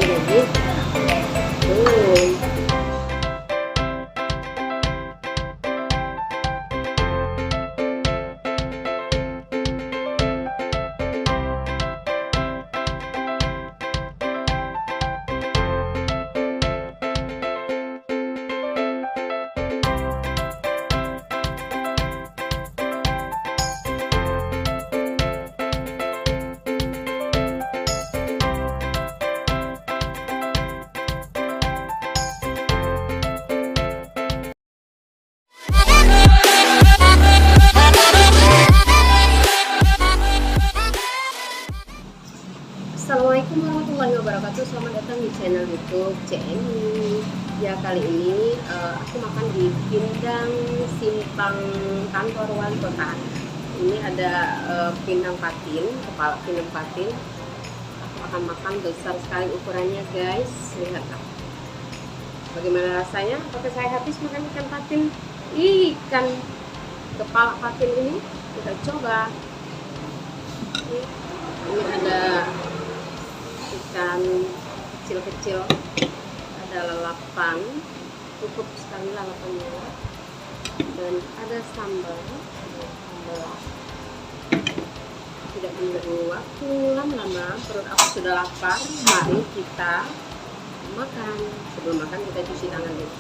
ini. Tuh. Assalamualaikum warahmatullahi wabarakatuh. Selamat datang di channel YouTube CNI. Ya, kali ini aku makan di Pindang Simpang kantor wali kota. Ini ada pindang patin, kepala pindang patin. Aku akan makan, besar sekali ukurannya guys. Lihatlah bagaimana rasanya. Apakah saya habis makan ikan patin? Ikan kepala patin ini kita coba. Ini ada ikan kecil-kecil, ada lalapan, cukup sekali lalapannya, dan ada sambal. Tidak menunggu waktu lama-lama, perut aku sudah lapar. Mari kita makan. Sebelum makan kita cuci tangan dulu.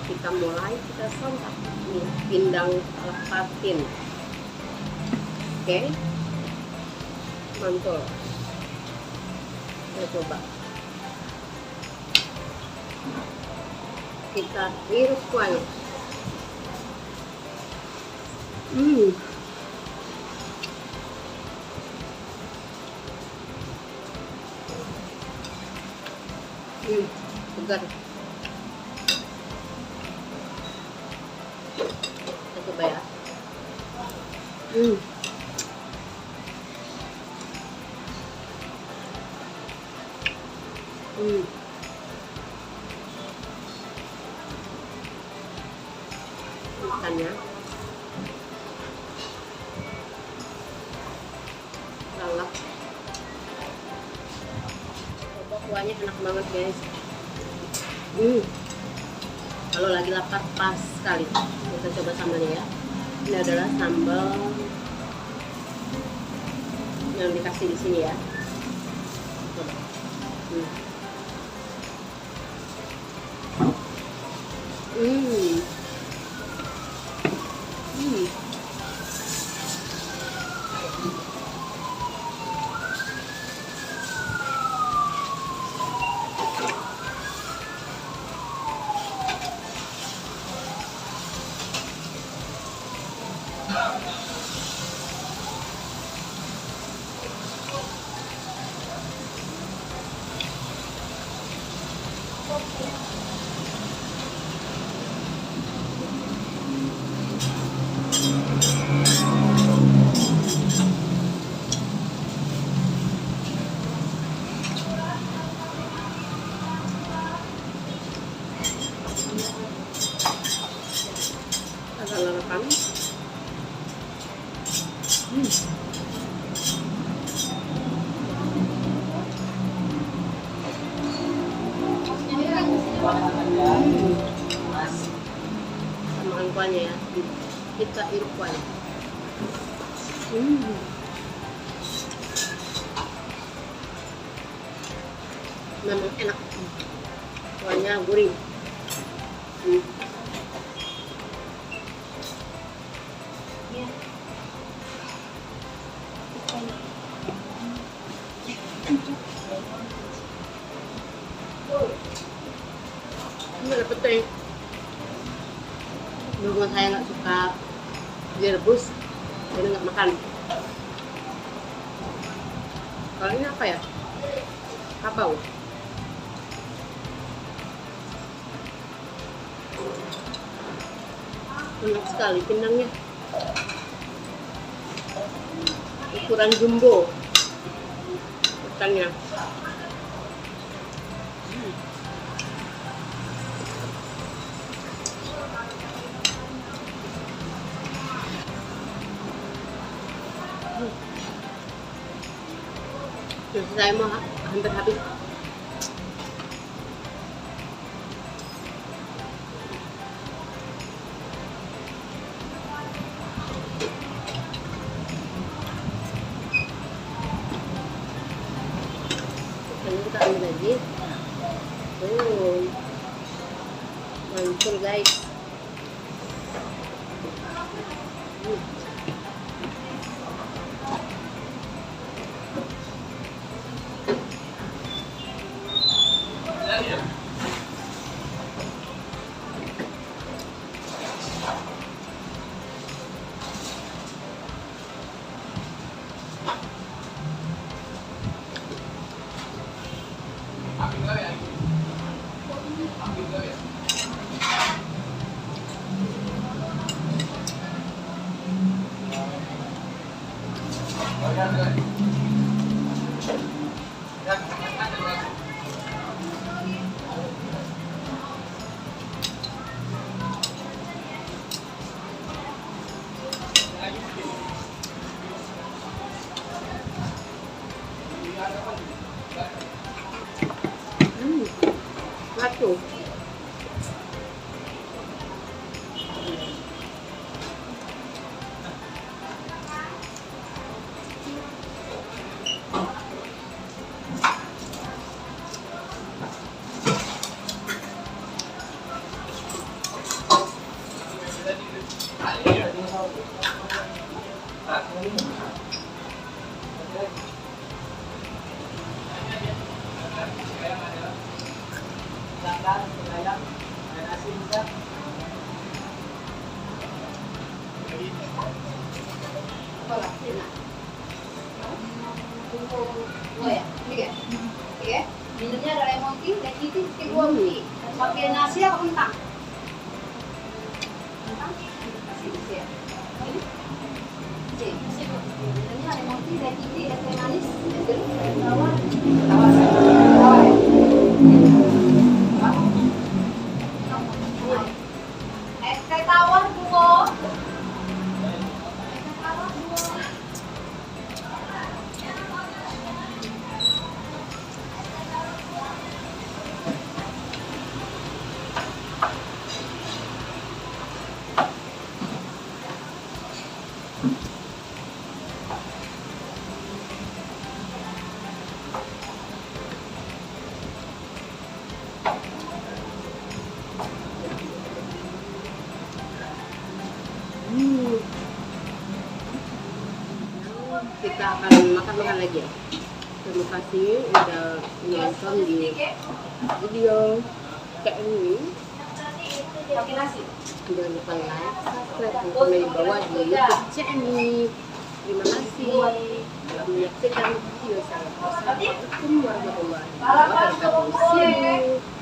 Kita mulai, kita santap ini pindang kepala patin. Oke, mantul. Kita coba. Kita iris kuahnya. Segar. Kita coba ya. Ikannya lalap, coba kuahnya enak banget guys. Kalau lagi lapar pas sekali. Kita coba sambalnya ya. Ini adalah sambal yang dikasih di sini ya. Coba. Ada lalapan. Sama kuahnya ya. Kita iris kuahnya. Memang enak. Kuahnya gurih. Ini ada pete. Berhubung saya nggak suka direbus, jadi nggak makan. Kalau ini apa ya? Kapau. Enak sekali pindangnya. Ukuran jumbo ikannya. Terus saya mau hampir habis. Ini kita ambil lagi. Mantul guys. Satu. Oh ya, ini kan? Oke, minumnya ada lemon tea, dan itu kedua tea. Pakai nasi apa kentang? Kentang? Kasih isi ya. Ini? Isi. Minumnya lemon tea, dan itu es teh manis, es jeruk, es tawar. Tawar. Tawar ya? Es teh tawar, Bu. Kita akan makan lagi ya. Terima kasih udah nonton di video kayak ini. Pakai nasi. Jangan lupa like, subscribe, dan komen di bawah di YouTube channel. Terima kasih telah menyaksikan video saya. Wassalamualaikum warahmatullahi wabarakatuh. See you.